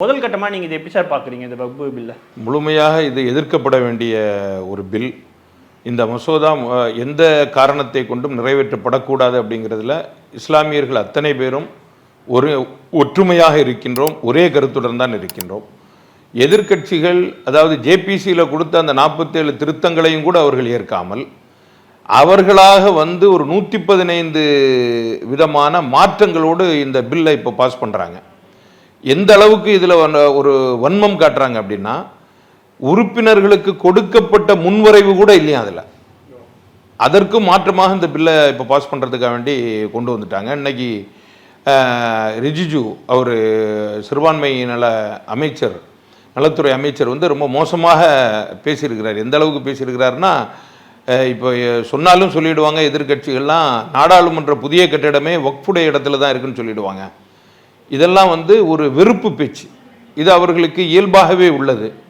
முதல் கட்டமாக நீங்கள் இதை எப்படி சார் பார்க்குறீங்க இந்த வக்பு பில்லை? முழுமையாக இது எதிர்க்கப்பட வேண்டிய ஒரு பில். இந்த மசோதா எந்த காரணத்தை கொண்டும் நிறைவேற்றப்படக்கூடாது அப்படிங்கிறதுல இஸ்லாமியர்கள் அத்தனை பேரும் ஒற்றுமையாக இருக்கின்றோம், ஒரே கருத்துடன் தான் இருக்கின்றோம். எதிர்க்கட்சிகள் அதாவது ஜேபிசியில் கொடுத்த அந்த 47 திருத்தங்களையும் கூட அவர்கள் ஏற்காமல் அவர்களாக வந்து ஒரு 115 விதமான மாற்றங்களோடு இந்த பில்லை இப்போ பாஸ் பண்ணுறாங்க. எந்த அளவுக்கு இதில் ஒரு வன்மம் காட்டுறாங்க அப்படின்னா, உறுப்பினர்களுக்கு கொடுக்கப்பட்ட முன்வரைவு கூட இல்லையா அதில். அதற்கு மாற்றமாக இந்த பில்லை இப்போ பாஸ் பண்ணுறதுக்காக வேண்டி கொண்டு வந்துட்டாங்க. இன்னைக்கு ரிஜிஜு அவர் சிறுபான்மை நலத்துறை அமைச்சர் வந்து ரொம்ப மோசமாக பேசியிருக்கிறார். எந்த அளவுக்கு பேசியிருக்கிறாருன்னா, இப்போ சொன்னாலும் சொல்லிடுவாங்க எதிர்கட்சிகள்லாம், நாடாளுமன்ற புதிய கட்டிடமே வக்ஃபுடைய இடத்துல தான் இருக்குன்னு சொல்லிடுவாங்க. இதெல்லாம் வந்து ஒரு வெறுப்பு பேச்சு. இது அவர்களுக்கு இயல்பாகவே உள்ளது.